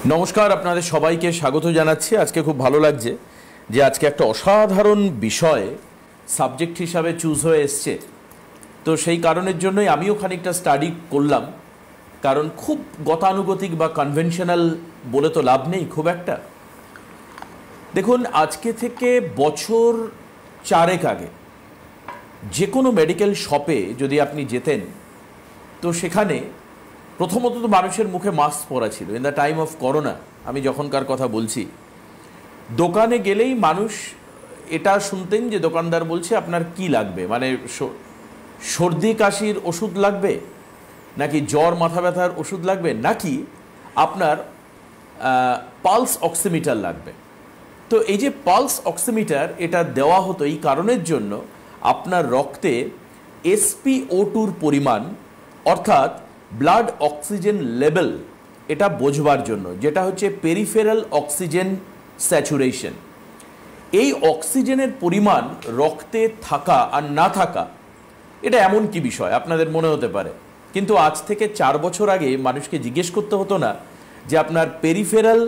নমস্কার, আপনাদের সবাইকে স্বাগত জানাচ্ছি। আজকে খুব ভালো লাগছে যে আজকে একটা অসাধারণ বিষয় সাবজেক্ট হিসাবে চুজ হয়ে এসছে। তো সেই কারণের জন্যই আমিও খানিকটা স্টাডি করলাম, কারণ খুব গতানুগতিক বা কনভেনশনাল বলে তো লাভ নেই খুব একটা। দেখুন, আজকে থেকে বছর 4 আগে যে কোনো মেডিকেল শপে যদি আপনি যেতেন, তো সেখানে প্রথমত তো মানুষের মুখে মাস্ক পরা ছিল। In the time of corona আমি যখনকার কথা বলছি, দোকানে গেলেই মানুষ এটা শুনতেন যে দোকানদার বলছে আপনার কি লাগবে, মানে সর্দি কাশির ওষুধ লাগবে, নাকি জ্বর মাথা ব্যথার ওষুধ লাগবে, নাকি আপনার পালস অক্সিমিটার লাগবে। তো এই যে পালস অক্সিমিটার, এটা দেওয়া হতো এই কারণের জন্য আপনার রক্তে SpO2 পরিমাণ, অর্থাৎ ব্লাড অক্সিজেন লেভেল, এটা বোঝবার জন্য, যেটা হচ্ছে পেরিফেরাল অক্সিজেন স্যাচুরেশন। এই অক্সিজেনের পরিমাণ রক্তে থাকা আর না থাকা, এটা এমন কি বিষয় আপনাদের মনে হতে পারে, কিন্তু আজ থেকে 4 বছর আগে মানুষকে জিজ্ঞেস করতে হতো না যে আপনার পেরিফেরাল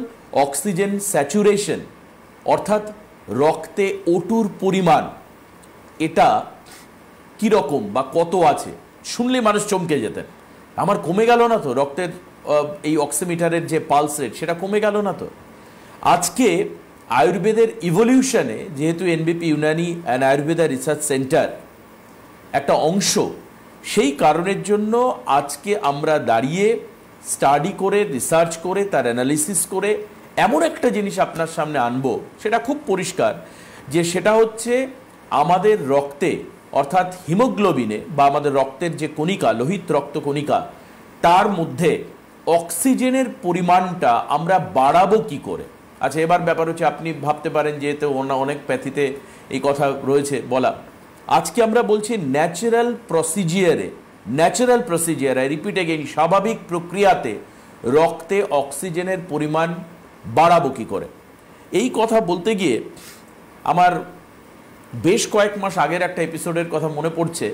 অক্সিজেন স্যাচুরেশন, অর্থাৎ রক্তে O2 পরিমাণ এটা কীরকম বা কত আছে। শুনলে মানুষ চমকে যেতেন, আমার কমে গেল না তো রক্তের এই অক্সিমিটারের যে পালস রেট, সেটা কমে গেল না তো। আজকে আয়ুর্বেদের ইভলিউশনে, যেহেতু এনবিপি Unani and Ayurveda research centre একটা অংশ, সেই কারণের জন্য আজকে আমরা দাঁড়িয়ে স্টাডি করে, রিসার্চ করে, তার অ্যানালিসিস করে এমন একটা জিনিস আপনার সামনে আনবো, সেটা খুব পরিষ্কার যে সেটা হচ্ছে আমাদের রক্তে, অর্থাৎ হিমোগ্লোবিনে বা আমাদের রক্তের যে কণিকা, লোহিত রক্ত কণিকা, তার মধ্যে অক্সিজেনের পরিমাণটা আমরা বাড়াবো কি করে। আচ্ছা, এবার ব্যাপার হচ্ছে, আপনি ভাবতে পারেন যেহেতু অনেক প্যাথিতে এই কথা রয়েছে বলা, আজকে আমরা বলছি ন্যাচারাল প্রসিজিয়ারে, রিপিট এগেইন, স্বাভাবিক প্রক্রিয়াতে রক্তে অক্সিজেনের পরিমাণ বাড়াবো কি করে। এই কথা বলতে গিয়ে আমার বেশ কয়েক মাস আগের একটা এপিসোডের কথা মনে পড়ছে।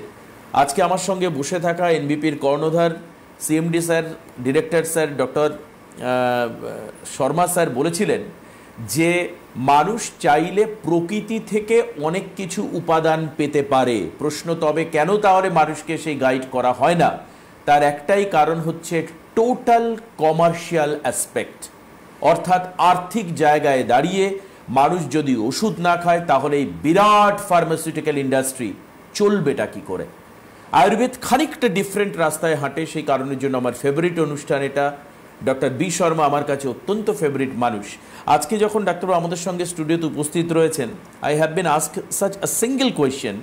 আজকে আমার সঙ্গে বসে থাকা এনবিপির কর্ণধার CMD sir, director sir doctor Sharma sir বলেছিলেন যে মানুষ চাইলে প্রকৃতি থেকে অনেক কিছু উপাদান পেতে পারে। প্রশ্ন তবে কেন তাহলে মানুষকে সেই গাইড করা হয় না? তার একটাই কারণ হচ্ছে টোটাল কমার্শিয়াল অ্যাসপেক্ট, অর্থাৎ আর্থিক জায়গায় দাঁড়িয়ে মানুষ যদি ওষুধ না খায় তাহলে এই বিরাট ফার্মাসিউটিক্যাল ইন্ডাস্ট্রি চলবেটা কি করে। আয়ুর্বেদ খানিকটা ডিফারেন্ট রাস্তায় হাঁটে, সেই কারণের জন্য আমার ফেভারিট অনুষ্ঠান এটা। ডক্টর বি শর্মা আমার কাছে অত্যন্ত ফেভারিট মানুষ। আজকে যখন ডাক্তারবাবু আমাদের সঙ্গে স্টুডিওতে উপস্থিত রয়েছেন, I have been ask such a single question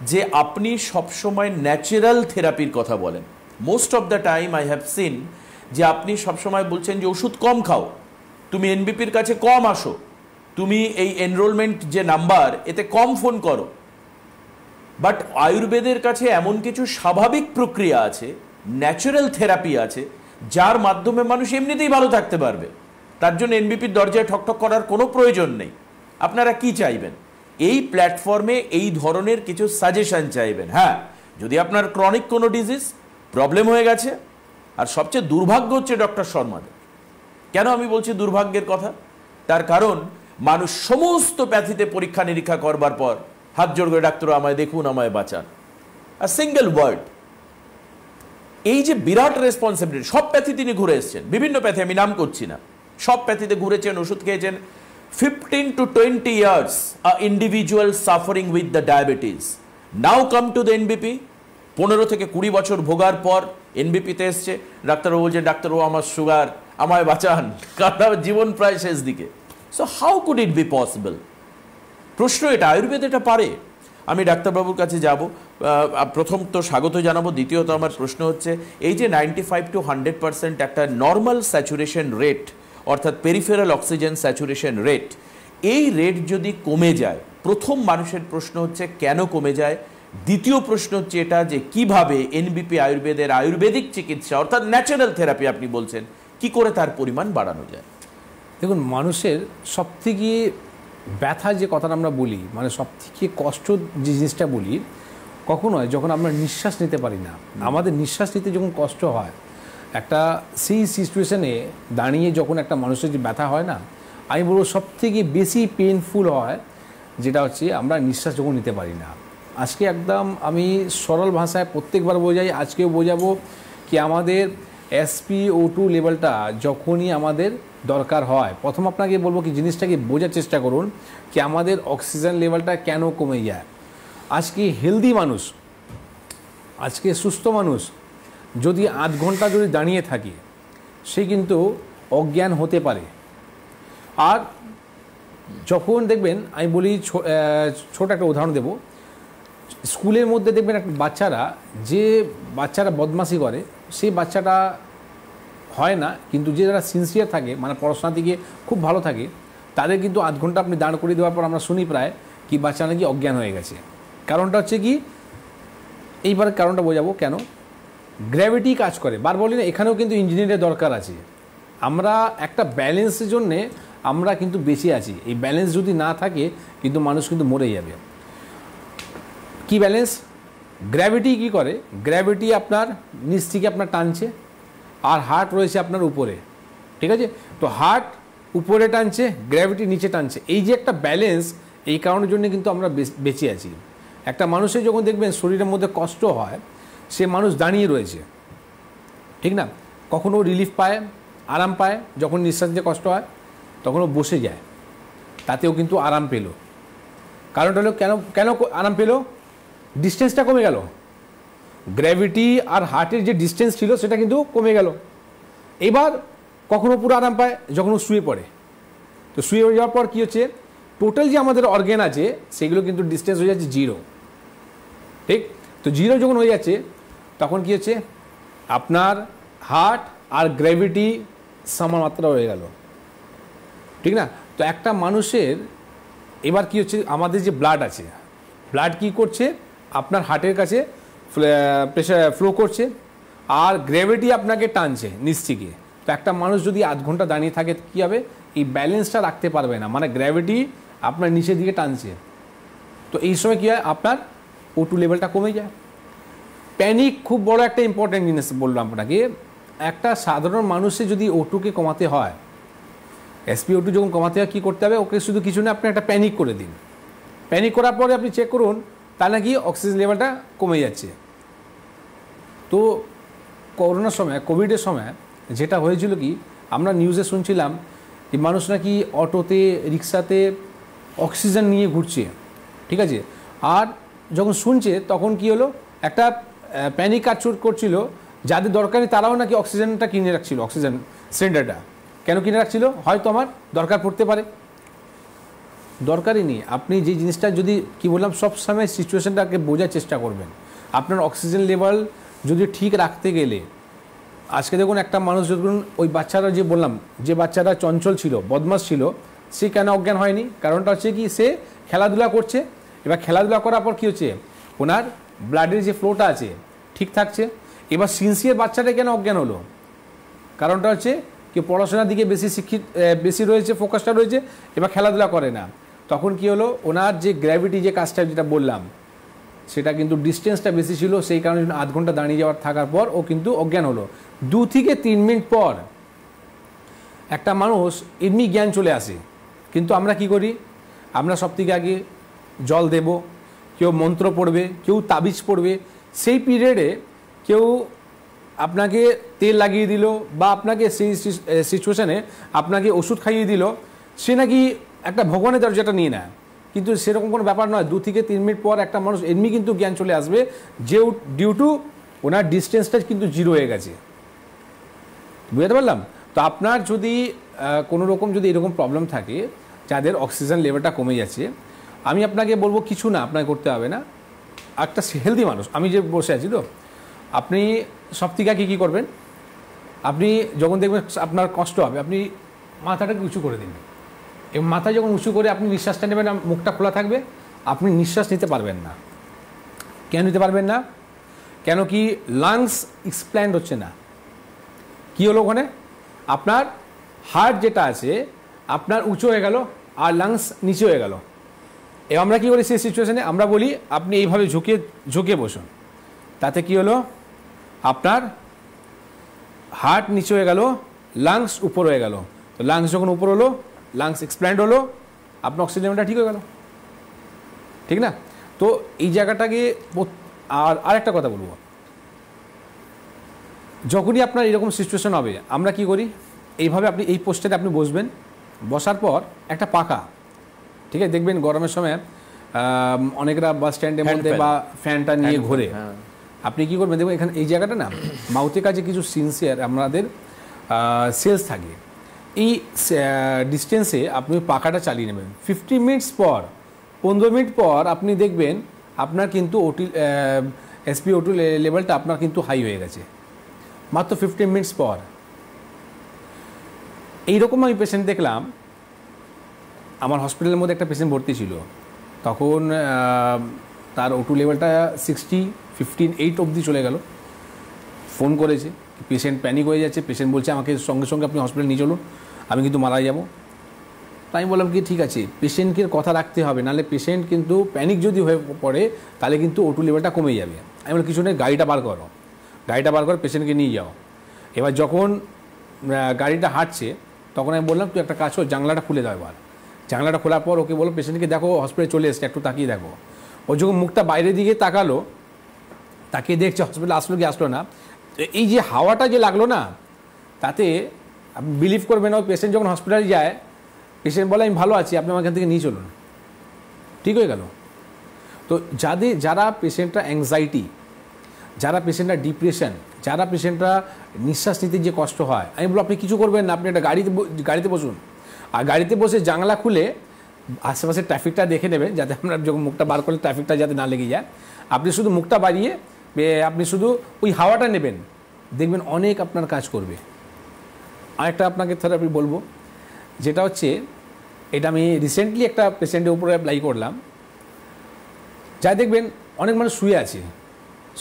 যে আপনি সবসময় ন্যাচারাল থেরাপির কথা বলেন। Most of the time I have seen যে আপনি সবসময় বলছেন যে ওষুধ কম খাও, তুমি এনবিপির কাছে কম আসো, তুমি এই এনরোলমেন্ট যে নাম্বার, এতে কম ফোন করো। বাট আয়ুর্বেদের কাছে এমন কিছু স্বাভাবিক প্রক্রিয়া আছে, ন্যাচারাল থেরাপি আছে, যার মাধ্যমে মানুষ এমনিতেই ভালো থাকতে পারবে। তার জন্য এনবিপির দরজায় ঠকঠক করার কোনো প্রয়োজন নেই। আপনারা কি চাইবেন? এই প্ল্যাটফর্মে এই ধরনের কিছু সাজেশন চাইবেন। হ্যাঁ, যদি আপনার ক্রনিক কোনো ডিজিজ প্রবলেম হয়ে গেছে, আর সবচেয়ে দুর্ভাগ্য হচ্ছে ডক্টর শর্মাদের। কেন আমি বলছি দুর্ভাগ্যের কথা? তার কারণ মানুষ সমস্ত প্যাথিতে পরীক্ষা নিরীক্ষা করবার পর হাত জোড় করে ডাক্তার আমায় দেখুন, আমায় বাঁচান, আর সিঙ্গেল ওয়ার্ড। এই যে বিরাট রেসপন্সিবিলিটি, সব প্যাথি তিনি ঘুরে এসছেন, বিভিন্ন প্যাথি আমি নাম করছি না, সব প্যাথিতে ঘুরেছেন, ওষুধ খেয়েছেন। 15 to 20 years a individual suffering with the diabetes now come to the NBP। 15 থেকে 20 বছর ভোগার পর এনবিপিতে এসছে, ডাক্তারবাবু বলছে ডাক্তারবাবু আমার সুগার, আমায় বাঁচান, কারণ জীবন প্রায় শেষ দিকে। So how could it be possible? প্রশ্ন এটা। আয়ুর্বেদ এটা পারে। আমি ডাক্তারবাবুর কাছে যাব, প্রথম তো স্বাগত জানাবো, দ্বিতীয়ত আমার প্রশ্ন হচ্ছে এই যে 95 to 100% একটা নর্মাল স্যাচুরেশন রেট, অর্থাৎ পেরিফেরাল অক্সিজেন স্যাচুরেশন রেট, এই রেট যদি কমে যায়, প্রথম মানুষের প্রশ্ন হচ্ছে কেন কমে যায়। দ্বিতীয় প্রশ্ন হচ্ছে এটা যে কিভাবে এনবিপি আয়ুর্বেদের আয়ুর্বেদিক চিকিৎসা, অর্থাৎ ন্যাচারাল থেরাপি আপনি বলছেন, কি করে তার পরিমাণ বাড়ানো যায়। দেখুন, মানুষের সবথেকে ব্যথা যে কথাটা আমরা বলি, মানে সবথেকে কষ্ট যে জিনিসটা বলি, কখন হয় যখন আমরা নিঃশ্বাস নিতে পারি না। আমাদের নিঃশ্বাস নিতে যখন কষ্ট হয়, একটা সেই সিচুয়েশনে দাঁড়িয়ে যখন একটা মানুষের যে ব্যথা হয় না, আমি বলবো সবথেকে বেশি পেইনফুল হয় যেটা হচ্ছে আমরা নিঃশ্বাস যখন নিতে পারি না। আজকে একদম আমি সরল ভাষায় প্রত্যেকবার বোঝাই, আজকেও বোঝাবো কি আমাদের SpO2 লেভেলটা যখনই আমাদের দরকার হয়, প্রথম আপনাকে বলবো কি জিনিসটাকে বোঝার চেষ্টা করুন কি আমাদের অক্সিজেন লেভেলটা কেন কমে যায়। আজকে হেলদি মানুষ, আজকে সুস্থ মানুষ যদি 8 ঘন্টা যদি দাঁড়িয়ে থাকে সে কিন্তু অজ্ঞান হতে পারে। আর যখন দেখবেন, আমি বলি ছোট একটা উদাহরণ দেব, স্কুলের মধ্যে দেখবেন একটা বাচ্চারা বদমাশি করে, সেই বাচ্চাটা হয় না, কিন্তু যে যারা সিনসিয়ার থাকে মানে পড়াশোনা দিকে খুব ভালো থাকে তাদের কিন্তু 8 ঘন্টা আপনি দাঁড় করিয়ে দেওয়ার পর আমরা শুনি প্রায় কি বাচ্চা নাকি অজ্ঞান হয়ে গেছে। কারণটা হচ্ছে কি, এইবার কারণটা বোঝাবো কেন। গ্র্যাভিটি কাজ করে, বার বলি না, এখানেও কিন্তু ইঞ্জিনিয়ারের দরকার আছে। আমরা একটা ব্যালেন্সের জন্যে আমরা কিন্তু বেঁচে আছি, এই ব্যালেন্স যদি না থাকে কিন্তু মানুষ কিন্তু মরে যাবে। কি ব্যালেন্স? গ্র্যাভিটি কি করে, গ্র্যাভিটি আপনার নিচ থেকে আপনার টানছে আর হার্ট রয়েছে আপনার উপরে, ঠিক আছে? তো হার্ট উপরে টানছে, গ্র্যাভিটি নিচে টানছে, এই যে একটা ব্যালেন্স, এই কারণের জন্য কিন্তু আমরা বেঁচে আছি। একটা মানুষের যখন দেখবেন শরীরের মধ্যে কষ্ট হয়, সে মানুষ দাঁড়িয়ে রয়েছে, ঠিক না, কখনও রিলিফ পায়, আরাম পায়, যখন নিঃশ্বাস নিতে কষ্ট হয় তখন ও বসে যায়, তাতেও কিন্তু আরাম পেল। কারণটা হলো কেন কেন আরাম পেল? ডিস্টেন্সটা কমে গেল, গ্র্যাভিটি আর হার্টের যে ডিস্টেন্স ছিল সেটা কিন্তু কমে গেল। এবার কখনো পুরো আরাম পায় যখন ও শুয়ে পড়ে, তো শুয়ে যাওয়ার পর কী হচ্ছে, টোটাল যে আমাদের অর্গ্যান আছে সেগুলো কিন্তু ডিস্টেন্স হয়ে যাচ্ছে 0, ঠিক? তো 0 যখন হয়ে যাচ্ছে তখন কী হচ্ছে, আপনার হার্ট আর গ্র্যাভিটি সমান মাত্রা হয়ে গেল, ঠিক না? তো একটা মানুষের এবার কি হচ্ছে, আমাদের যে ব্লাড আছে, ব্লাড কি করছে, আপনার হার্টের কাছে প্রেশার ফ্লো করছে আর গ্র্যাভিটি আপনাকে টানছে নিচ থেকে। তো একটা মানুষ যদি 8 ঘন্টা দাঁড়িয়ে থাকে কী হবে, এই ব্যালেন্সটা রাখতে পারবে না, মানে গ্র্যাভিটি আপনার নিচের দিকে টানছে। তো এই সময় কী হয়, আপনার O2 লেভেলটা কমে যায়। প্যানিক খুব বড় একটা ইম্পর্টেন্ট জিনিস বললাম আপনাকে। একটা সাধারণ মানুষের যদি O2কে কমাতে হয়, SpO2 যখন কমাতে হয় কী করতে হবে, ওকে শুধু কিছু না, আপনি একটা প্যানিক করে দিন। প্যানিক করার পরে আপনি চেক করুন তার নাকি অক্সিজেন লেভেলটা কমে যাচ্ছে। তো করোনার সময়, কোভিডের সময় যেটা হয়েছিল কি, আমরা নিউজে শুনছিলাম যে মানুষ নাকি অটোতে, রিক্সাতে অক্সিজেন নিয়ে ঘুরছে, ঠিক আছে? আর যখন শুনছে তখন কি হলো, একটা প্যানিক কাজ করছিল, যাদের দরকার নেই তারাও নাকি অক্সিজেনটা কিনে রাখছিল, অক্সিজেন সিলিন্ডারটা। কেন কিনে রাখছিল? হয়তো আমার দরকার পড়তে পারে। দরকারই নেই, আপনি যে জিনিসটা যদি কি বললাম, সবসময় সিচুয়েশনটাকে বোঝার চেষ্টা করবেন। আপনার অক্সিজেন লেভেল যদি ঠিক রাখতে গেলে, আজকে দেখুন একটা মানুষ যখন ওই বাচ্চারা যে বললাম, যে বাচ্চারা চঞ্চল ছিল, বদমাশ ছিল, সে কেন অজ্ঞান হয়নি? কারণটা হচ্ছে কি, সে খেলাধুলা করছে। এবার খেলাধুলা করার পর কী হচ্ছে, ওনার ব্লাডের যে ফ্লোটা আছে ঠিক থাকছে। এবার সিনসিয়ার বাচ্চাটা কেন অজ্ঞান হলো? কারণটা হচ্ছে কি, পড়াশোনার দিকে বেশি রয়েছে, ফোকাসটা রয়েছে, এবার খেলাধুলা করে না। তখন কি হলো, ওনার যে গ্র্যাভিটি যে কাজটা যেটা বললাম সেটা কিন্তু ডিস্টেন্সটা বেশি ছিল, সেই কারণে 8 ঘন্টা দাঁড়িয়ে যাওয়ার থাকার পর ও কিন্তু অজ্ঞান হলো। 2 থেকে 3 মিনিট পর একটা মানুষ এমনি জ্ঞান চলে আসে, কিন্তু আমরা কি করি, আমরা সব থেকে আগে জল দেব, কেউ মন্ত্র পড়বে, কেউ তাবিজ পড়বে। সেই পিরিয়ডে কেউ আপনাকে তেল লাগিয়ে দিল বা আপনাকে সেই সিচুয়েশানে আপনাকে ওষুধ খাইয়ে দিল, সে নাকি একটা ভগবানের দরজাটা নিয়ে নেয়। কিন্তু সেরকম কোনো ব্যাপার নয়। 2 থেকে 3 মিনিট পর একটা মানুষ এমনি কিন্তু জ্ঞান চলে আসবে, যে ডিউ টু ওনার ডিস্টেন্সটা কিন্তু 0 হয়ে গেছে। বুঝতে পারলাম? তো আপনার যদি কোনো রকম যদি এরকম প্রবলেম থাকে, যাদের অক্সিজেন লেভেলটা কমে যাচ্ছে, আমি আপনাকে বলবো কিছু না আপনাকে করতে হবে না। একটা হেলদি মানুষ, আমি যে বসে আছি, তো আপনি সব থেকে আগে কী করবেন, আপনি যখন দেখবেন আপনার কষ্ট হবে, আপনি মাথাটাকে উঁচু করে দিন, এবং মাথা যখন উঁচু করে আপনি নিঃশ্বাসটা নেবেন, মুখটা খোলা থাকবে, আপনি নিঃশ্বাস নিতে পারবেন না। কেন নিতে পারবেন না? কেন কি, লাংস এক্সপ্যান্ড হচ্ছে না। কি হলো ওখানে, আপনার হার্ট যেটা আছে আপনার উঁচু হয়ে গেল আর লাংস নিচে হয়ে গেল। এবং আমরা কী করি সেই সিচুয়েশানে, আমরা বলি আপনি এইভাবে ঝুঁকে বসুন। তাতে কি হলো, আপনার হার্ট নিচে হয়ে গেল, লাংস উপর হয়ে গেল। তো লাংস যখন উপর হলো, লাংস এক্সপ্যান্ড হলো, আপনার অক্সিজেন লেভেলটা ঠিক হয়ে গেল, ঠিক না? তো এই জায়গাটাকে আরেকটা কথা বলবো, যখনই আপনার এরকম সিচুয়েশন হবে আমরা কি করি, এইভাবে আপনি এই পোস্টারে আপনি বসবেন, বসার পর একটা পাখা, ঠিক আছে, দেখবেন গরমের সময় অনেকরা বাস স্ট্যান্ডের মধ্যে বা ফ্যানটা নিয়ে ঘোরে, আপনি কি করবেন দেখবেন এখানে এই জায়গাটা না মাউথের কাছে কিছু সিনসিয়ার আমাদের সেলস থাকে, এই ডিস্টেন্সে আপনি পাখাটা চালিয়ে নেবেন। 50 মিনিটস পর, 15 মিনিট পর আপনি দেখবেন আপনার কিন্তু SpO2 লেভেলটা আপনার কিন্তু হাই হয়ে গেছে, মাত্র 15 মিনিটস পর। এইরকম আমি পেশেন্ট দেখলাম, আমার হসপিটালের মধ্যে একটা পেশেন্ট ভর্তি ছিল, তখন তার O2 লেভেলটা 60, 15, 8 অবধি চলে গেল। ফোন করেছে, পেশেন্ট প্যানিক হয়ে যাচ্ছে, পেশেন্ট বলছে আমাকে সঙ্গে সঙ্গে আপনি হসপিটালে নিয়ে চলুন, আমি কিন্তু মারা যাব। তাই আমি বললাম কি ঠিক আছে, পেশেন্টকে কথা রাখতে হবে, নাহলে পেশেন্ট কিন্তু প্যানিক যদি হয়ে পড়ে তাহলে কিন্তু O2 লেভেলটা কমে যাবে। আমি বললাম কিছু নেই, গাড়িটা বার করো, গাড়িটা বার করে পেশেন্টকে নিয়ে যাও। এবার যখন গাড়িটা হাঁটছে তখন আমি বললাম তুই একটা কাজ কর, জানলাটা খুলে দাও। এবার জানলাটা খোলার পর ওকে বলো পেশেন্টকে দেখো হসপিটালে চলে এসছে, একটু তাকিয়ে দেখো। ও যখন মুখটা বাইরের দিকে তাকালো, তাকিয়ে দেখছে হসপিটালে আসলো কি আসলো না, এই যে হাওয়াটা যে লাগলো না, তাতে আপনি বিলিভ করবেন না, ওই পেশেন্ট যখন হসপিটালে যায়, পেশেন্ট বলে আমি ভালো আছি, আপনি আমার এখান থেকে নিয়ে চলুন, ঠিক হয়ে গেল। তো যারা পেশেন্টরা অ্যাংজাইটি, যারা পেশেন্টরা ডিপ্রেশন, যারা পেশেন্টরা নিঃশ্বাস নিতে যে কষ্ট হয়, আমি বলবো আপনি কিছু করবেন না, আপনি একটা গাড়িতে বসুন, আর গাড়িতে বসে জানলা খুলে আশেপাশে ট্রাফিকটা দেখে নেবেন, যাতে আমরা যখন মুখটা বার করলে ট্রাফিকটা যাতে না লেগে যায়। আপনি শুধু মুখটা বাড়িয়ে আপনি শুধু ওই হাওয়াটা নেবেন, দেখবেন অনেক আপনার কাজ করবে। আরেকটা আপনাকে থেরাপি বলবো, যেটা হচ্ছে, এটা আমি রিসেন্টলি একটা পেশেন্টের উপরে অ্যাপ্লাই করলাম, যা দেখবেন অনেক মানুষ শুয়ে আছে,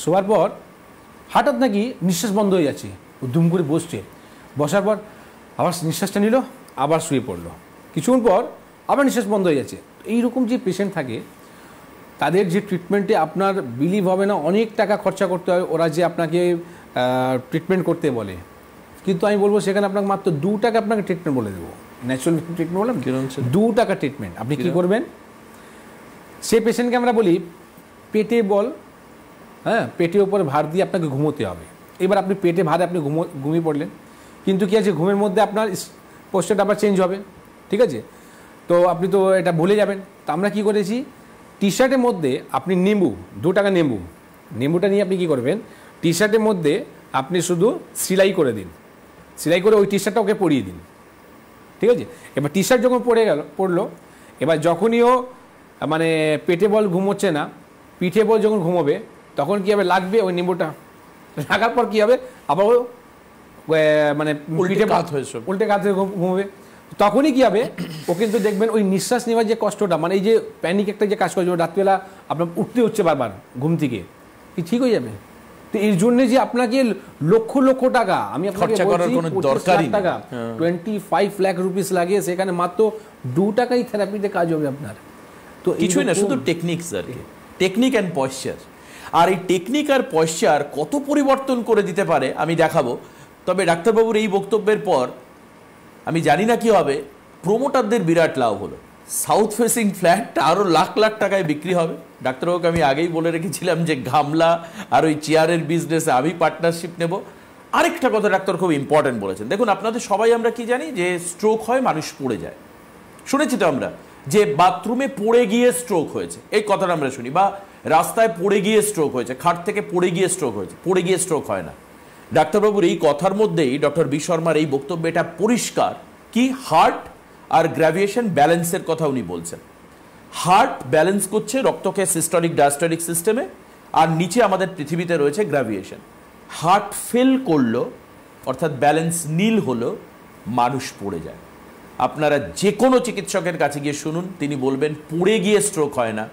শোয়ার পর হঠাৎ নাকি নিঃশ্বাস বন্ধ হয়ে যাচ্ছে, ও দুম করে বসছে, বসার পর আবার নিঃশ্বাসটা নিল, আবার শুয়ে পড়লো, কিছুক্ষণ পর আবার নিঃশ্বাস বন্ধ হয়ে যাচ্ছে। এইরকম যে পেশেন্ট থাকে তাদের যে ট্রিটমেন্টে আপনার বিলিভ হবে না, অনেক টাকা খরচা করতে হয়, ওরা যে আপনাকে ট্রিটমেন্ট করতে বলে, কিন্তু আমি বলবো সেখানে আপনাকে মাত্র 2 টাকা আপনাকে ট্রিটমেন্ট বলে দেবো, ন্যাচুরাল ট্রিটমেন্ট বললাম, 2 টাকা ট্রিটমেন্ট। আপনি কী করবেন, সে পেশেন্টকে আমরা বলি পেটে বল, হ্যাঁ, পেটের উপরে ভার দিয়ে আপনাকে ঘুমোতে হবে। এবার আপনি পেটে ভারে আপনি ঘুমিয়ে পড়লেন, কিন্তু কী আছে, ঘুমের মধ্যে আপনার পোস্টারটা আবার চেঞ্জ হবে, ঠিক আছে, তো আপনি তো এটা ভুলে যাবেন। তো আমরা কী করেছি, টি শার্টের মধ্যে আপনি 2 টাকা নেম্বুটা নিয়ে আপনি কী করবেন, টি শার্টের মধ্যে আপনি শুধু সেলাই করে দিন, সেলাই করে ওই টি শার্টটা ওকে পরিয়ে দিন, ঠিক আছে। এবার টি শার্ট যখন পড়লো, এবার যখনই ও মানে পেটে বল ঘুমোচ্ছে না, পিঠে বল যখন ঘুমোবে, তখন কী হবে, লাগবে ওই নিম্বুটা, লাগার পর কী হবে, আবার ও মানে উল্টে কাত হয়ে ঘুমোবে। তখনই কী হবে, ও কিন্তু দেখবেন ওই নিঃশ্বাস নেওয়ার যে কষ্টটা, মানে এই যে প্যানিক একটা যে কাজ করে, রাত্রিবেলা আপনার উঠতে হচ্ছে বারবার ঘুম থেকে, কি ঠিক হয়ে যাবে। তো এর জন্য যে আপনাকে লক্ষ লক্ষ টাকা, আমি আপনাকে বলছি 25 লাখ টাকা, 25 লাখ রুপিস লাগে, সেখানে মাত্র 2 টাকাই থেরাপিতে কাজ হবে আপনার। তো কিছুই না, শুধু টেকনিক্স আর কি, টেকনিক অ্যান্ড পয়শ্চার। আর এই টেকনিক আর পয়শ্চার কত পরিবর্তন করে দিতে পারে আমি দেখাবো। তবে ডাক্তারবাবুর এই বক্তব্যের পর আমি জানি না কি হবে, প্রোমোটারদের বিরাট লাভ হলো, সাউথ ফেসিং ফ্ল্যাটটা আরও লাখ লাখ টাকায় বিক্রি হবে। ডাক্তারবাবুকে আমি আগেই বলে রেখেছিলাম যে গামলা আর ওই চেয়ারের বিজনেসে আমি পার্টনারশিপ নেব। আরেকটা কথা ডাক্তার খুব ইম্পর্টেন্ট বলেছেন, দেখুন আপনাদের সবাই আমরা কি জানি যে স্ট্রোক হয়, মানুষ পড়ে যায়, শুনেছি তো আমরা যে বাথরুমে পড়ে গিয়ে স্ট্রোক হয়েছে, এই কথাটা আমরা শুনি, বা রাস্তায় পড়ে গিয়ে স্ট্রোক হয়েছে, খাট থেকে পড়ে গিয়ে স্ট্রোক হয়েছে, পড়ে গিয়ে স্ট্রোক হয় না। ডাক্তারবাবুর এই কথার মধ্যেই ডক্টর বি শর্মার এই বক্তব্য এটা পরিষ্কার কি, হার্ট আর গ্র্যাভিয়েশন ব্যালেন্সের কথা উনি বলছেন। হার্ট ব্যালেন্স করছে রক্তকে সিস্টোলিক ডায়াস্টোলিক সিস্টেমে, আর নিচে আমাদের পৃথিবীতে রয়েছে গ্র্যাভিয়েশন। হার্ট ফেল করলো, অর্থাৎ ব্যালেন্স নীল হলো, মানুষ পড়ে যায়। আপনারা যে কোনো চিকিৎসকের কাছে গিয়ে শুনুন, তিনি বলবেন পড়ে গিয়ে স্ট্রোক হয় না,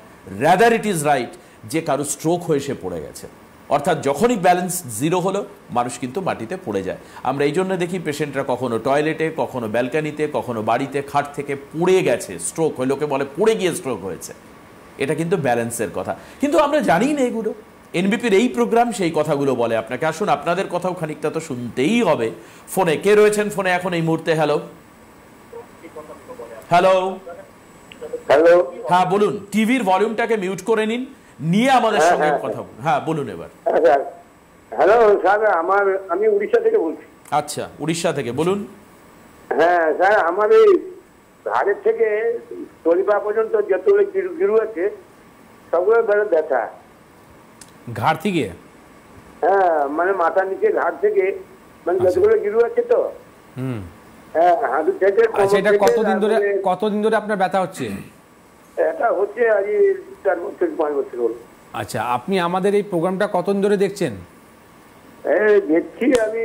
রাদার ইট ইজ রাইট যে কারো স্ট্রোক হয়ে সে পড়ে গেছে। অর্থাৎ যখনই ব্যালেন্স জিরো হলো, মানুষ কিন্তু মাটিতে পড়ে যায়। আমরা এই জন্য দেখি পেশেন্টরা কখনো টয়লেটে, কখনো ব্যালকানিতে, কখনো বাড়িতে খাট থেকে পড়ে গেছে, স্ট্রোক হয়ে, লোকে বলে পড়ে গিয়ে স্ট্রোক হয়েছে, এটা কিন্তু ব্যালেন্সের কথা। কিন্তু আমরা জানি না এগুলো, এনবিপির এই প্রোগ্রাম সেই কথাগুলো বলে আপনাকে। আসুন, আপনাদের কথাও খানিকটা তো শুনতেই হবে। ফোনে কে রয়েছেন ফোনে এখন এই মুহূর্তে? হ্যালো হ্যালো হ্যালো, হ্যাঁ বলুন, টিভির ভলিউমটাকে মিউট করে নিন, নিয়ে আমাদের সঙ্গে কথা বলুন। হ্যাঁ বলুন এবার। স্যার। হ্যালো স্যার, আমি উড়িষ্যা থেকে বলছি। আচ্ছা, উড়িষ্যা থেকে বলুন। হ্যাঁ স্যার, আমার এই ঘাড়ের থেকে তলিপা পর্যন্ত যতগুলো গিরু আছে সবগুলো বেড়ে ব্যথা। ঘাড় থেকে? হ্যাঁ, মানে মাথার নিচে ঘাড় থেকে, মানে যতগুলো গিরু আছে তো, হ্যাঁ হাঁটু থেকে। আচ্ছা, এটা কতদিন ধরে আপনার ব্যথা হচ্ছে? এটা হচ্ছে আজ 4 বছর 5 বছর হলো। আচ্ছা, আপনি আমাদের এই প্রোগ্রামটা কতদিন ধরে দেখছেন? দেখছি আমি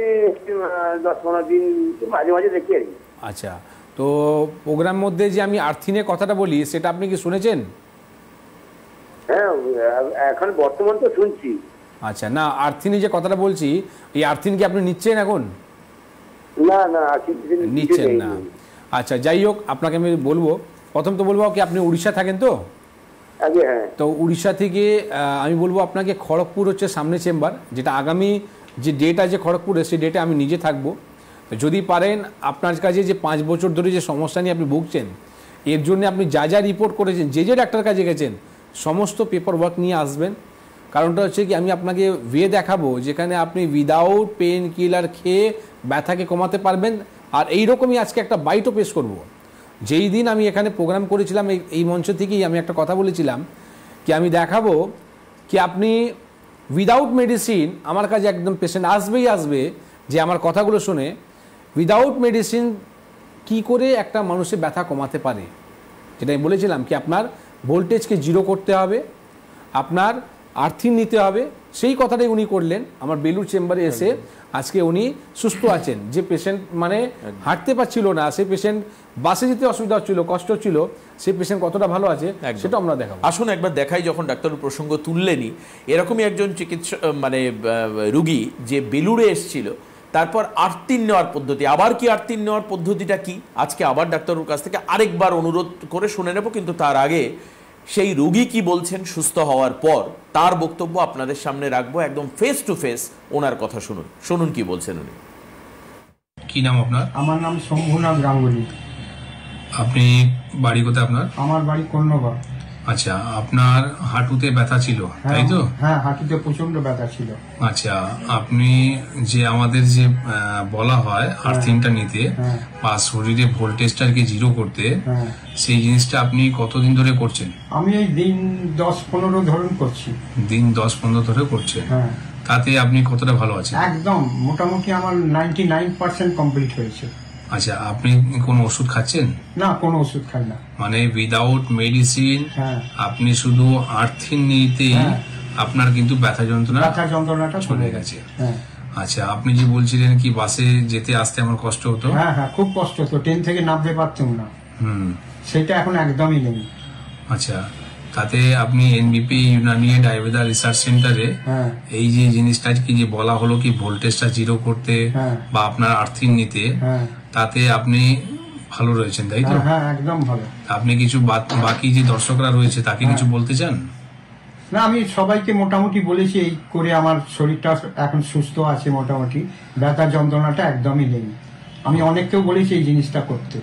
10-15 দিন, মাঝে মাঝে দেখি আর কি। আচ্ছা, তো প্রোগ্রাম মধ্যে যে আমি আর্থিনের কথাটা বলি সেটা আপনি কি শুনেছেন? হ্যাঁ, এখন বর্তমান তো শুনছি। আচ্ছা, না আর্থিনে যে কথাটা বলছি, এই আর্থিন কি আপনি নিচ্ছেন এখন? না না, নিচ্ছেন না। আচ্ছা, যাই হোক, আপনাকে আমি বলবো, প্রথম তো বলবো কি আপনি উড়িষ্যা থাকেন তো? হ্যাঁ। তো উড়িষ্যা থেকে আমি বলবো আপনাকে খড়গপুর হচ্ছে সামনে চেম্বার, যেটা আগামী যে ডেট আছে খড়গপুরে, সেই ডেটে আমি নিজে থাকবো। যদি পারেন আপনার কাছে যে 5 বছর ধরে যে সমস্যা নিয়ে আপনি ভুগছেন, এর জন্য আপনি যা যা রিপোর্ট করেছেন, যে ডাক্তার কাছে গেছেন, সমস্ত পেপার ওয়ার্ক নিয়ে আসবেন। কারণটা হচ্ছে কি আমি আপনাকে দেখাবো যেখানে আপনি উইদাউট পেন কিলার খেয়ে ব্যথাকে কমাতে পারবেন। আর এইরকমই আজকে একটা বাইটও পেশ করব। যেই দিন আমি এখানে প্রোগ্রাম করেছিলাম এই মঞ্চ থেকেই আমি একটা কথা বলেছিলাম কি আমি দেখাবো কি আপনি উইদাউট মেডিসিন, আমার কাছে একদম পেশেন্ট আসবে যে আমার কথাগুলো শুনে উইদাউট মেডিসিন কি করে একটা মানুষের ব্যথা কমাতে পারে। যেটা আমি বলেছিলাম কি আপনার ভোল্টেজকে 0 করতে হবে, আপনার আর্থিন নিতে হবে, সেই কথাটাই উনি করলেন আমার বেলুর চেম্বারে এসে। আজকে উনি সুস্থ আছেন। যে পেশেন্ট মানে হাঁটতে পারছিল না, সেই পেশেন্ট বাসে যেতে অসুবিধা হচ্ছিল, কষ্ট হচ্ছিল, সেই পেশেন্ট কতটা ভালো আছে সেটা আমরা দেখাবো। আসুন একবার দেখাই। যখন ডাক্তার প্রসঙ্গ তুললেনি, এরকমই একজন চিকিৎসক মানে রুগী যে বেলুড়ে এসেছিল, তারপর আর্থিন নেওয়ার পদ্ধতি, আবার কি আর্থিন নেওয়ার পদ্ধতিটা কি আজকে আবার ডাক্তারের কাছ থেকে আরেকবার অনুরোধ করে শুনে নেব। কিন্তু তার আগে সেই রোগী কি বলছেন সুস্থ হওয়ার পর, তার বক্তব্য আপনাদের সামনে রাখবো। একদম ফেস টু ফেস ওনার কথা শুনুন কি বলছেন উনি। কি নাম আপনার? আমার নাম শম্ভুনাথ গাঙ্গুলি। আপনি বাড়ি কোথায় আপনার? আমার বাড়ি কন্যগর। আচ্ছা, আপনার হাঁটুতে ব্যথা ছিল তাই তো? হ্যাঁ, হাঁটুতে প্রচন্ড ব্যথা ছিল। আচ্ছা, আপনি যে আমাদের যে বলা হয় আর্থিংটা নিতে বা শরীরে ভোল্টেজটা আর কি 0 করতে, সেই জিনিসটা আপনি কতদিন ধরে করছেন? আমি এই দিন 10-15 ধরুন করছি। দিন 10-15 ধরে করছেন? হ্যাঁ। তাতে আপনি কতটা ভালো আছেন? একদম মোটামুটি আমার 99% কমপ্লিট হয়েছে। আচ্ছা, আপনি কোনো ওষুধ খাচ্ছেন? না, কোনো ওষুধ খাই না। মানে উইদাউট মেডিসিন আপনি শুধু আর্থিন নিতেই আপনার কিন্তু ব্যথা যন্ত্রণাটা চলে গেছে। আচ্ছা, আপনি যে বলছিলেন কি বাসে যেতে আসতে আমার কষ্ট হতো? হ্যাঁ, খুব কষ্ট হতো, ট্রেন থেকে নামতে পারতাম না। সেটা এখন একদমই নেই। আচ্ছা, তাতে আপনি এনবিপি ইউনানি আয়ুর্বেদা রিসার্চ সেন্টারে এই যে জিনিসটা কি যে বলা হলো কি ভোল্টেজটা 0 করতে বা আপনার আর্থিন নিতে, তাতে আপনি ভালো রয়েছেন তাই তো? হ্যাঁ, একদম ভালো। আপনি কিছু বাকি যে দর্শকরা রয়েছে তাকে কিছু বলতে চান? না, আমি সবাইকে মোটামুটি বলেছি এই করে আমার শরীরটা এখন সুস্থ আছে, মোটামুটি ব্যথা যন্ত্রণাটা একদমই নেই। আমি অনেককেও বলেছি এই জিনিসটা করতে।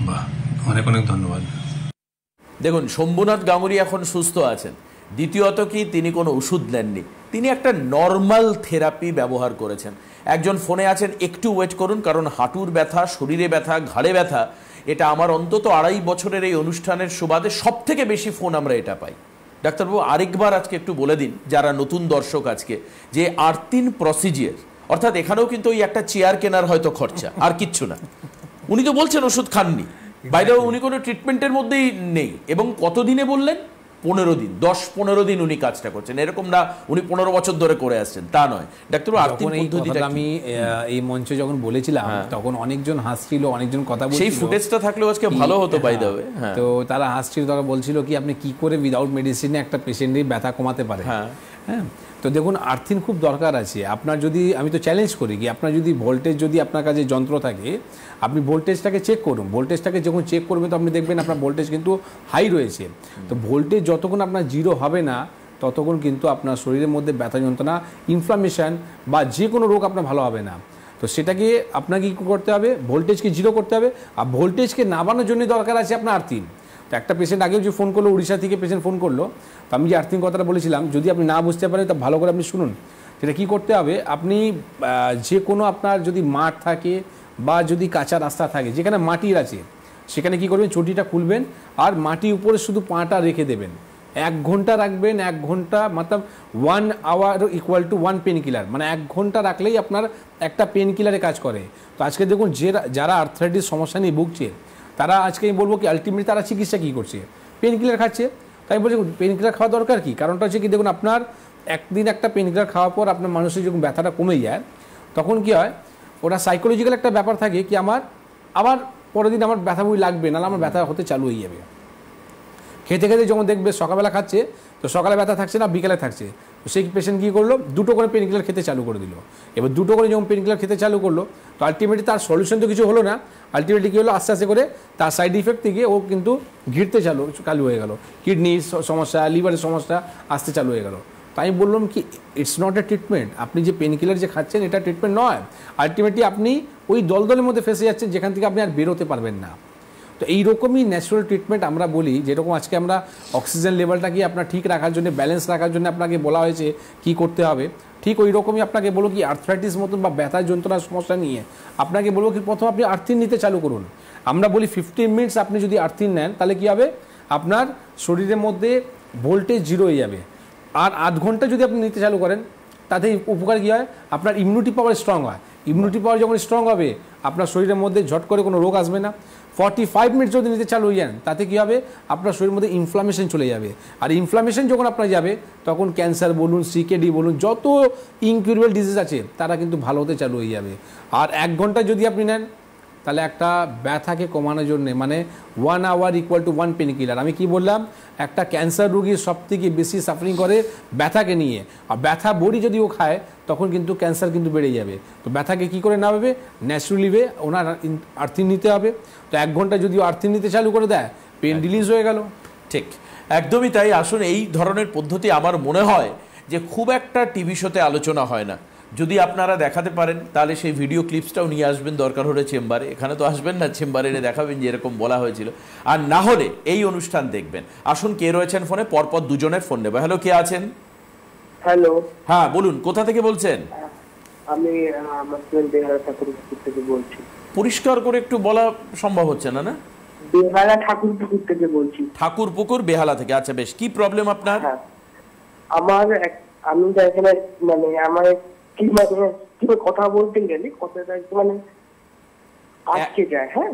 বাহ, অনেক অনেক ধন্যবাদ। দেখুন, শম্ভুনাথ গাঙ্গুলি এখন সুস্থ আছেন। দ্বিতীয়ত কি তিনি কোনো ওষুধ নেননি, তিনি একটা নর্মাল থেরাপি ব্যবহার করেছেন। একজন ফোনে আছেন, একটু ওয়েট করুন, কারণ হাঁটুর ব্যথা, শরীরে ব্যথা, ঘাড়ে ব্যথা, এটা আমার অন্তত 2.5 বছরের এই অনুষ্ঠানের সুবাদে সব থেকে বেশি ফোন আমরা এটা পাই। ডাক্তারবাবু আরেকবার আজকে একটু বলে দিন যারা নতুন দর্শক আজকে, যে আর্থিন প্রসিজিয়ার, অর্থাৎ এখানেও কিন্তু ওই একটা চেয়ার কেনার হয়তো খরচা, আর কিচ্ছু না। উনি তো বলছেন ওষুধ খাননি, বাইরে উনি কোনো ট্রিটমেন্টের মধ্যেই নেই। এবং কতদিনে বললেন? 15 দিন, 10-15 দিন উনি কাজটা করছেন। এরকম না উনি 15 বছর ধরে করে আসছেন, তা নয়। ডাক্তার আমি এই মঞ্চে যখন বলেছিলাম তখন অনেকজন হাসছিল, অনেকজন কথা বলছিল। সেই ফুটেজটা থাকলেও আজকে ভালো হতো বাই দ্য ওয়ে। তো তারা হাসছিল, তারা বলছিল কি আপনি কি করে উইদাউট মেডিসিনে একটা পেশেন্টের ব্যথা কমাতে পারেন। হ্যাঁ, তো দেখুন আর্থিন খুব দরকার আছে। আপনার যদি, আমি তো চ্যালেঞ্জ করি কি আপনার যদি ভোল্টেজ, যদি আপনার কাছে যন্ত্র থাকে, আপনি ভোল্টেজটাকে চেক করুন। ভোল্টেজটাকে যখন চেক করবেন তো আপনি দেখবেন আপনার ভোল্টেজ কিন্তু হাই রয়েছে। তো ভোল্টেজ যতক্ষণ আপনার 0 হবে না ততক্ষণ কিন্তু আপনার শরীরের মধ্যে ব্যথা যন্ত্রণা, ইনফ্লামেশন বা যে কোনো রোগ আপনার ভালো হবে না। তো সেটাকে আপনাকে কী করতে হবে, ভোল্টেজকে জিরো করতে হবে। আর ভোল্টেজকে নামানোর জন্য দরকার আছে আপনার আর্থিং। তো একটা পেশেন্ট আগেও যে ফোন করলো, উড়িষ্যা থেকে পেশেন্ট ফোন করলো, তো আমি যে আর্থিং কথাটা বলেছিলাম, যদি আপনি না বুঝতে পারেন তা ভালো করে আপনি শুনুন। সেটা কী করতে হবে, আপনি যে কোনো আপনার যদি মাঠ থাকে বা যদি কাঁচা রাস্তা থাকে যেখানে মাটির আছে, সেখানে কি করবেন, চটিটা খুলবেন আর মাটির উপরে শুধু পাটা রেখে দেবেন। 1 ঘন্টা রাখবেন। 1 ঘন্টা মতলব 1 hour equal to 1 painkiller, মানে 1 ঘন্টা রাখলেই আপনার একটা পেন কিলারে কাজ করে। তো আজকে দেখুন যারা আর্থ্রাইটিস সমস্যা নিয়ে ভুগছে, তারা আজকে আমি বলবো কি আলটিমেটলি তারা চিকিৎসা কী করছে, পেন কিলার খাচ্ছে। তাই বলছি পেন কিলার খাওয়া দরকার কি, কারণটা হচ্ছে কি দেখুন, আপনার একদিন একটা পেন কিলার খাওয়ার পর আপনার মানুষের যখন ব্যথাটা কমে যায়, তখন কি হয়, ওটা সাইকোলজিক্যাল একটা ব্যাপার থাকে কি আবার পরের দিন আমার ব্যথা বই লাগবে, নাহলে আমার ব্যথা হতে চালু হয়ে যাবে। খেতে খেতে যখন দেখবে সকালবেলা খাচ্ছে, তো সকালে ব্যথা থাকছে না, বিকালে থাকছে, তো সেই পেশেন্ট কী করলো, 2টো করে পেন কিলার খেতে চালু করে দিল। এবার 2টো করে যখন পেন কিলার খেতে চালু করলো, তো আলটিমেটলি তার সলিউশন তো কিছু হলো না। আলটিমেটলি কী হলো, আস্তে আস্তে করে তার সাইড ইফেক্ট থেকে ও কিন্তু ঘিরতে চালু হয়ে গেল, কিডনির সমস্যা, লিভারের সমস্যা আসতে চালু হয়ে গেল। তাই বললাম কি ইটস নট এ ট্রিটমেন্ট। আপনি যে পেন কিলার যে খাচ্ছেন এটা ট্রিটমেন্ট নয়। আলটিমেটলি আপনি ওই দলদলের মধ্যে ফেসে যাচ্ছেন যেখান থেকে আপনি আর বেরোতে পারবেন না। তো এইরকমই ন্যাচারাল ট্রিটমেন্ট আমরা বলি, যেরকম আজকে আমরা অক্সিজেন লেভেলটাকে আপনার ঠিক রাখার জন্য, ব্যালেন্স রাখার জন্য আপনাকে বলা হয়েছে কি করতে হবে, ঠিক ওই রকমই আপনাকে বলবো কি আর্থ্রাইটিস মতন বা ব্যথার যন্ত্রণার সমস্যা নিয়ে আপনাকে বলবো কি প্রথম আপনি আর্থিং নিতে চালু করুন। আমরা বলি 15 মিনিটস আপনি যদি আর্থিং নেন, তাহলে কী হবে, আপনার শরীরের মধ্যে ভোল্টেজ জিরো হয়ে যাবে। আর 8 ঘন্টা যদি আপনি নিতে চালু করেন, তাতে উপকার কী হয়, আপনার ইমিউনিটি পাওয়ার স্ট্রং হয়। ইমিউনিটি পাওয়ার যখন স্ট্রং হবে, আপনার শরীরের মধ্যে ঝট করে কোনো রোগ আসবে না। 45 মিনিট যদি নিতে চালু হয়ে যান, তাতে কী হবে, আপনার শরীরের মধ্যে ইনফ্লামেশন চলে যাবে। আর ইনফ্লামেশন যখন আপনার যাবে, তখন ক্যান্সার বলুন, CKD বলুন, যত ইনকিউরেবল ডিজিজ আছে তারা কিন্তু ভালো হতে চালু হয়ে যাবে। আর 1 ঘন্টা যদি আপনি নেন, তাহলে একটা ব্যথাকে কমানোর জন্য, মানে 1 hour equal to 1 painkiller. আমি কি বললাম, একটা ক্যান্সার রোগীর সবথেকে বেশি সাফারিং করে ব্যথাকে নিয়ে, আর ব্যথা বড়ি যদি ও খায়, তখন কিন্তু ক্যান্সার কিন্তু বেড়ে যাবে। তো ব্যথাকে কী করে নামাবে, ন্যাচুরালি ওয়ে ওনার আর্থিং নিতে হবে। তো 1 ঘন্টা যদি আর্থিং নিতে চালু করে দেয়, পেন রিলিজ হয়ে গেল। ঠিক, একদমই তাই। আসলে এই ধরনের পদ্ধতি আমার মনে হয় যে খুব একটা টিভি শোতে আলোচনা হয় না। যদি আপনারা দেখাতে পারেন, তাহলে সেই ভিডিও ক্লিপসটাও নিয়ে আসবেন, দরকার হলে চেম্বারে। এখানে তো আসবেন না, চেম্বারে এনে দেখাবেন যে এরকম বলা হয়েছিল। আর না হলে এই অনুষ্ঠান দেখবেন। আসুন, কে রয়েছেন ফোনে, পরপর দুজনের ফোন নেব। হ্যালো, কে আছেন? হ্যালো, হ্যাঁ বলুন, কোথা থেকে বলছেন? আমি বেহালা ঠাকুরপুকুর থেকে বলছি। পরিষ্কার করে একটু বলা সম্ভব হচ্ছে না। না, বেহালা ঠাকুরপুকুর থেকে বলছি। ঠাকুরপুকুর, বেহালা থেকে। আচ্ছা বেশ, কি প্রবলেম আপনার? আমি এখানে মানে আমার কি মানে কথা বলতে গেলে কথাটা মানে আটকে যায়। হ্যাঁ,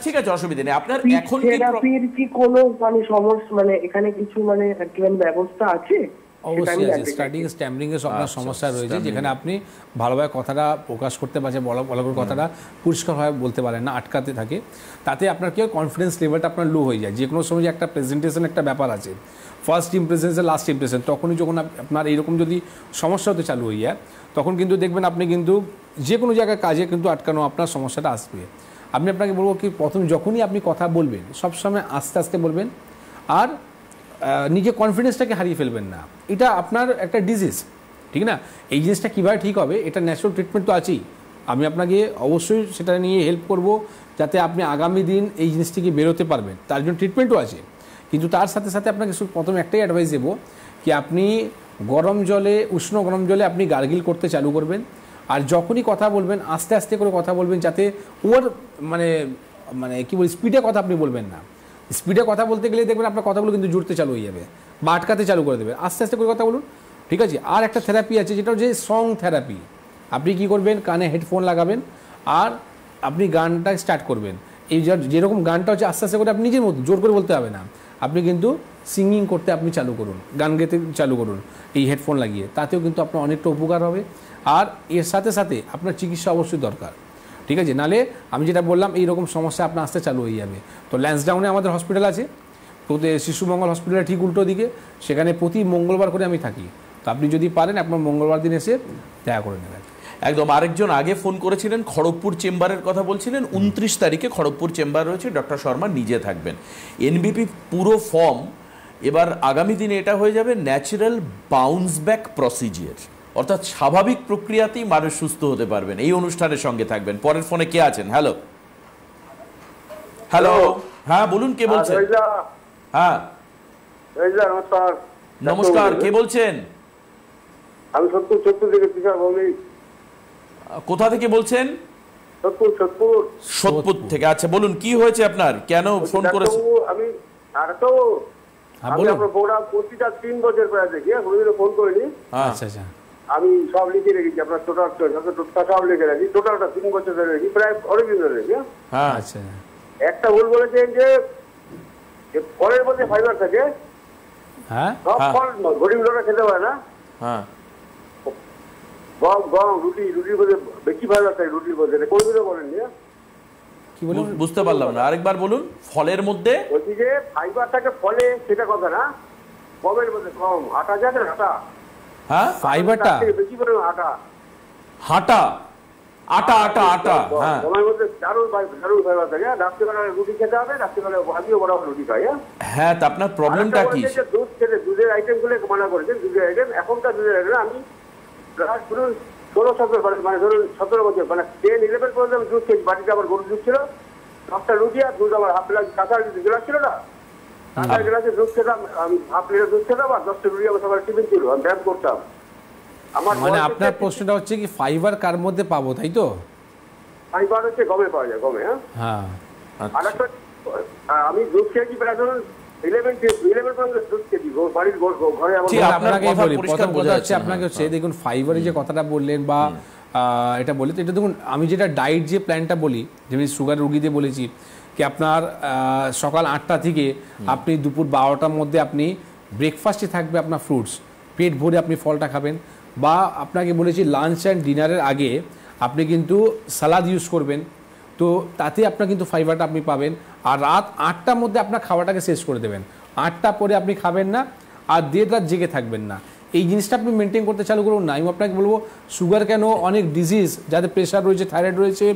ঠিক আছে, অসুবিধা নেই। আপনার এখন থেরাপির কি কোনো মানে সমস্যা, মানে এখানে কিছু মানে ব্যবস্থা আছে? অবশ্যই আছে। স্টার্টিং স্ট্যাম্বলিং এর আপনার সমস্যা রয়েছে, যেখানে আপনি ভালোভাবে কথাটা প্রকাশ করতে পারছেন, বলা করে কথাটা পরিষ্কারভাবে বলতে পারেন না, আটকাতে থাকে। তাতে আপনার কি হয়, কনফিডেন্স লেভেলটা আপনার লো হয়ে যায়। যে কোনো সময় একটা প্রেজেন্টেশন একটা ব্যাপার আছে, ফার্স্ট ইমপ্রেশন লাস্ট ইমপ্রেশন, তখনই যখন আপনার এইরকম যদি সমস্যা হতে চালু হয়ে যায়, তখন কিন্তু দেখবেন আপনি কিন্তু যে কোনো জায়গায় কাজে কিন্তু আটকানো আপনার সমস্যাটা আসবে। আমি আপনাকে বলবো কি, প্রথম যখনই আপনি কথা বলবেন, সবসময় আস্তে আস্তে বলবেন, আর নিজের কনফিডেন্সটাকে হারিয়ে ফেলবেন না। এটা আপনার একটা ডিজিজ, ঠিক না? এই জিনিসটা কীভাবে ঠিক হবে, এটা ন্যাচারাল ট্রিটমেন্ট তো আছেই। আমি আপনাকে অবশ্যই সেটা নিয়ে হেল্প করব, যাতে আপনি আগামী দিন এই জিনিসটিকে বেরোতে পারবেন। তার জন্য ট্রিটমেন্টও আছে। কিন্তু তার সাথে সাথে আপনাকে প্রথমে একটাই অ্যাডভাইস দেবো কি, আপনি উষ্ণ গরম জলে আপনি গার্গিল করতে চালু করবেন। আর যখনই কথা বলবেন, আস্তে আস্তে করে কথা বলবেন, যাতে ওর মানে কী বলি, স্পিডে কথা আপনি বলবেন না। স্পিডে কথা বলতে গেলে দেখবেন আপনার কথাগুলো কিন্তু জুড়তে চালু হয়ে যাবে বা আটকাতে চালু করে দেবে। আস্তে আস্তে করে কথা বলুন, ঠিক আছে? আর একটা থেরাপি আছে, যেটা হচ্ছে সং থেরাপি। আপনি কি করবেন, কানে হেডফোন লাগাবেন আর আপনি গানটা স্টার্ট করবেন। এই যেরকম গানটা হচ্ছে, আস্তে আস্তে করে আপনি নিজের মতো, জোর করে বলতে হবে না, আপনি কিন্তু সিঙ্গিং করতে আপনি চালু করুন, গান গেতে চালু করুন এই হেডফোন লাগিয়ে। তাতেও কিন্তু আপনার অনেকটা উপকার হবে। আর এর সাথে সাথে আপনার চিকিৎসা অবশ্যই দরকার, ঠিক আছে? নালে আমি যেটা বললাম, এইরকম সমস্যা আপনার আসতে চালু হয়ে যাবে। তো ল্যান্সডাউনে আমাদের হসপিটাল আছে, শিশু মঙ্গল হসপিটালের ঠিক উল্টো দিকে, সেখানে প্রতি মঙ্গলবার করে আমি থাকি। তো আপনি যদি পারেন, আপনার মঙ্গলবার দিন এসে দেখা করে নেবেন। একদম। আরেকজন আগে ফোন করেছিলেন, খড়গপুর চেম্বারের কথা বলছিলেন। 29 তারিখে খড়গপুর চেম্বার রয়েছে, ডক্টর শর্মা নিজে থাকবেন। এনবিপি পুরো ফর্ম এবার আগামী দিনে এটা হয়ে যাবে ন্যাচারাল বাউন্স ব্যাক প্রসিজিয়ার, অর্থাৎ স্বাভাবিক প্রক্রিয়াতেই মানুষ সুস্থ হতে পারবেন। এই অনুষ্ঠানের সঙ্গে থাকবেন। পরের ফোনে কে আছেন? হ্যালো হ্যালো, হ্যাঁ বলুন, কে বলছেন? হ্যাঁ নমস্কার। নমস্কার, কে বলছেন? আমি সত্তর থেকে পিসার বলি। কোথা থেকে বলছেন? সোদপুর থেকে। আচ্ছা বলুন, কি হয়েছে আপনার, কেন ফোন করেছেন? আমি আপনার প্রোগ্রাম করছি 3 বছর প্রায় দেখি, ফোন করিনি। আচ্ছা আচ্ছা, আমি সব লিখে রেখেছি, আপনার টোটাল সব লিখে রাখি, টোটালটা 3 বছর ধরে রেখি, প্রায় অনেকদিন ধরে রেখি। হ্যাঁ আচ্ছা, একটা ভুল বলেছেন যে ফলের মধ্যে ফাইবার থাকে, হ্যাঁ সব ফল গরিবরা খেতে পারে না। হ্যাঁ, গম রুটির মধ্যে বেশি ফাইবার থাকে, রুটির মধ্যে কোনদিনও বলেননি। কি বলুন? বুঝতে পারলাম না, আরেকবার বলুন। ফলের মধ্যে বলছি যে ফাইবার থাকে ফলে, সেটা কথা না, গমের মধ্যে গম আটা যায় না, আটা, হ্যাঁ ফাইবারটা বেশি করে আটা, হাঁটা, আটা আটা আটা, হ্যাঁ গমের মধ্যে দারুণ ফাইবার থাকে। রাত্রিবেলা রুটি খেতে হবে, রাত্রিবেলা আমিও বরাবর রুটি খাই। হ্যাঁ, তা আপনার প্রবলেমটা কি? দুধ খেতে, দুধের আইটেম গুলো মানা করেছেন, দুধের আইটেম। এখনকার দুধের আইটেম আমি ধরুন 16-17 মানে ধরুন 17 বছর, মানে 10-11 পর্যন্ত আমি দুধ খেয়েছি। বাড়িতে আমার গরুর দুধ ছিল, 10টা রুটি আর দুধ, আমার হাফ গ্লাস কাঁচা গ্লাস ছিল না, কাঁচা গ্লাসে দুধ খেতাম, আমি হাফ লিটার দুধ খেতাম, আর 10টা রুটি আমার সকালে টিফিন ছিল, আমি ব্যায়াম করতাম। আমার মানে আপনার প্রশ্নটা হচ্ছে কি ফাইবার কার মধ্যে পাবো, তাই তো? ফাইবার হচ্ছে গমে পাওয়া যায়, গমে। হ্যাঁ, আর একটা আমি দুধ খেয়েছি প্রায় ধরুন 11 পর্যন্ত দুধ খেয়েছি বাড়ির ঘরে। আমার ঠিক, আপনাকে কথা বলি, পরিষ্কার প্রথম বোঝা কথা যাচ্ছে। হচ্ছে আপনাকে হচ্ছে দেখুন, ফাইবারের যে কথাটা বললেন বা এটা বলি, তো এটা দেখুন, আমি যেটা ডায়েট যে প্ল্যানটা বলি, যেমন সুগার রুগীদের বলেছি কি আপনার সকাল 8টা থেকে আপনি দুপুর 12টার মধ্যে আপনি ব্রেকফাস্টে থাকবে আপনার ফ্রুটস, পেট ভরে আপনি ফলটা খাবেন, বা আপনাকে বলেছি লাঞ্চ অ্যান্ড ডিনারের আগে আপনি কিন্তু সালাদ ইউজ করবেন, তো তাতে আপনার কিন্তু ফাইবারটা আপনি পাবেন। আর রাত 8টার মধ্যে আপনার খাওয়াটাকে শেষ করে দেবেন, 8টা পরে আপনি খাবেন না, আর দেড় রাত জেগে থাকবেন না। এই জিনিসটা আপনি মেনটেন করতে চালু করুন না। আমি আপনাকে বলবো সুগার কেন, অনেক ডিজিজ যাদের প্রেশার রয়েছে, থাইরয়েড রয়েছে,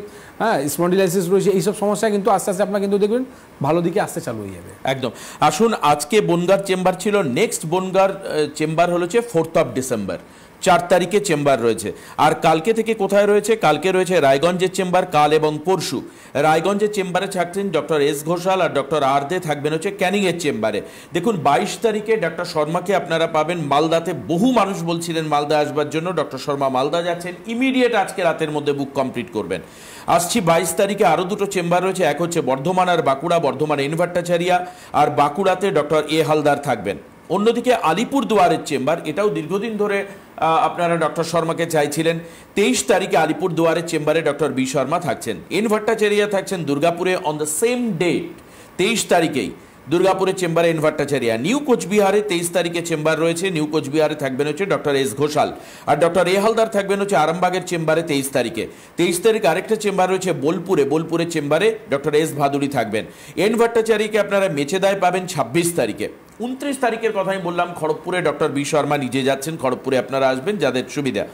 হ্যাঁ স্পন্ডিলাইসিস রয়েছে, এইসব সমস্যা কিন্তু আস্তে আস্তে আপনার কিন্তু দেখবেন ভালো দিকে আসতে চালু হয়ে যাবে। একদম। আসুন, আজকে বনগাঁর চেম্বার ছিল, নেক্সট বনগাঁর চেম্বার হচ্ছে 4th ডিসেম্বর, 4 তারিখে চেম্বার রয়েছে। আর কালকে থেকে কোথায় রয়েছে? কালকে রয়েছে রায়গঞ্জের চেম্বার, কাল এবং পরশু। রায়গঞ্জের চেম্বারে থাকছেন ডক্টর এস ঘোষাল, আর ডক্টর আর দে থাকবেন হচ্ছে ক্যানিংয়ের চেম্বারে। দেখুন 22 তারিখে ডক্টর শর্মাকে আপনারা পাবেন মালদাতে। বহু মানুষ বলছিলেন মালদা আসবার জন্য, ডক্টর শর্মা মালদা যাচ্ছেন, ইমিডিয়েট আজকে রাতের মধ্যে বুক কমপ্লিট করবেন। আসছি 22 তারিখে আরও 2টো চেম্বার রয়েছে, এক হচ্ছে বর্ধমান আর বাঁকুড়া, বর্ধমানে ইনভার্টাচারিয়া, আর বাঁকুড়াতে ডক্টর এ হালদার থাকবেন। অন্যদিকে আলিপুর দুয়ারের চেম্বার, এটাও দীর্ঘদিন ধরে আপনারা ডক্টর শর্মাকে চাইছিলেন। 23 তারিখে আলিপুর দুয়ারের চেম্বারে ডক্টর বি শর্মা থাকছেন। ইনভার্টাচারিয়া থাকছেন দুর্গাপুরে অন দ্য সেম ডেট, 23 তারিখেই দুর্গাপুরের চেম্বারে ইনভার্টাচারিয়া। নিউ কোচবিহারে 23 তারিখে চেম্বার রয়েছে, নিউ কোচবিহারে থাকবেন হচ্ছে ডক্টর এস ঘোষাল, আর ডক্টর এ হালদার থাকবেন হচ্ছে আরামবাগের চেম্বারে 23 তারিখে। 23 তারিখ আরেকটা চেম্বার রয়েছে বোলপুরে, বোলপুরের চেম্বারে ডক্টর এস ভাদুড়ি থাকবেন। ইনভার্টাচারিয়াকে আপনারা মেচেদায় পাবেন 26 তারিখে। 29 তারিখের কথা আমি বললাম, খড়গপুরে ডক্টর বি শর্মা নিজে যাচ্ছেন, খড়গপুরে আপনারা আসবেন যাদের সুবিধা।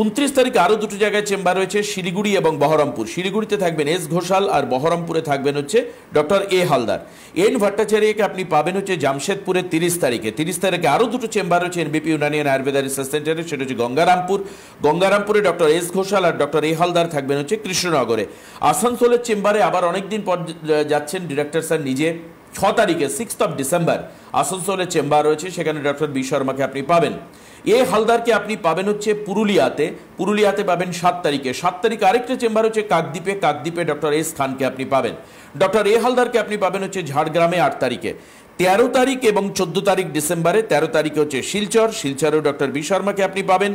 29 তারিখে আরও 2টো জায়গায় চেম্বার রয়েছে, শিলিগুড়ি এবং বহরমপুর। শিলিগুড়িতে থাকবেন এস ঘোষাল, আর বহরমপুরে থাকবেন হচ্ছে ডক্টর এ হালদার। এন ভট্টাচার্যকে আপনি পাবেন হচ্ছে জামশেদপুরে 30 তারিখে। 30 তারিখে আরও 2টো চেম্বার রয়েছে এনবিপি ইউনানিয়ান আয়ুর্বেদা রিসার্চ সেন্টারে, সেটা হচ্ছে গঙ্গারামপুর। গঙ্গারামপুরে ডক্টর এস ঘোষাল আর ডক্টর এ হালদার থাকবেন হচ্ছে কৃষ্ণনগরে। আসানসোলের চেম্বারে আবার অনেকদিন পর যাচ্ছেন ডিরেক্টর স্যার নিজে। 6 তারিখে 6th ডিসেম্বর আসানসোলের চেম্বার রয়েছে, সেখানে ডক্টর বি শর্মাকে আপনি পাবেন। এ হালদারকে আপনি পাবেন হচ্ছে পুরুলিয়াতে, পুরুলিয়াতে পাবেন 7 তারিখে। 7 তারিখে আরেকটা চেম্বার হচ্ছে কাকদ্বীপে, কাকদ্বীপে ডক্টর এস খানকে আপনি পাবেন। ডক্টর এ হালদারকে আপনি পাবেন হচ্ছে ঝাড়গ্রামে 8 তারিখে। 13 তারিখ এবং 14 তারিখ ডিসেম্বরে, 13 তারিখে হচ্ছে শিলচর, শিলচরেও ডক্টর বি শর্মাকে আপনি পাবেন।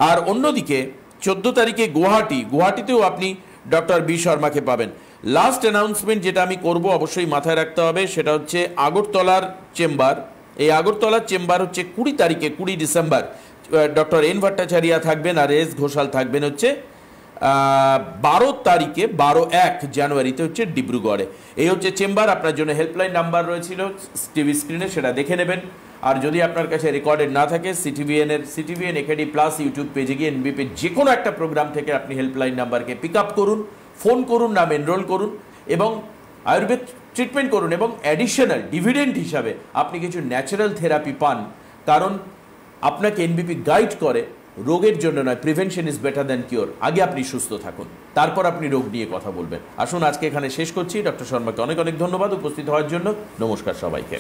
আর অন্যদিকে 14 তারিখে গুয়াহাটি, গুয়াহাটিতেও আপনি ডক্টর বি শর্মাকে পাবেন। লাস্ট অ্যানাউন্সমেন্ট যেটা আমি করব, অবশ্যই মাথায় রাখতে হবে, সেটা হচ্ছে আগরতলার চেম্বার। এই আগরতলার চেম্বার হচ্ছে 20 তারিখে, 20 ডিসেম্বর ডক্টর এন ভট্টাচার্যা থাকবেন, আর এস ঘোষাল থাকবেন হচ্ছে 12 তারিখে, 12-1 জানুয়ারিতে হচ্ছে ডিব্রুগড়ে। এই হচ্ছে চেম্বার। আপনার জন্য হেল্পলাইন নাম্বার রয়েছিল টিভি স্ক্রিনে, সেটা দেখে নেবেন। আর যদি আপনার কাছে রেকর্ডেড না থাকে, সিটিভিএন একেডি প্লাস ইউটিউব পেজে গিয়ে এনবিপির যে কোনো একটা প্রোগ্রাম থেকে আপনি হেল্পলাইন নাম্বারকে পিক আপ করুন, ফোন করুন, নাম এনরোল করুন, এবং আয়ুর্বেদ ট্রিটমেন্ট করুন এবং অ্যাডিশনাল ডিভিডেন্ড হিসাবে আপনি কিছু ন্যাচারাল থেরাপি পান, কারণ আপনাকে এনবিপি গাইড করে রোগের জন্য নয়, prevention is better than cure. আগে আপনি সুস্থ থাকুন, তারপর আপনি রোগ নিয়ে কথা বলবেন। আসুন আজকে এখানে শেষ করছি। ডক্টর শর্মাকে অনেক অনেক ধন্যবাদ উপস্থিত হওয়ার জন্য। নমস্কার সবাইকে।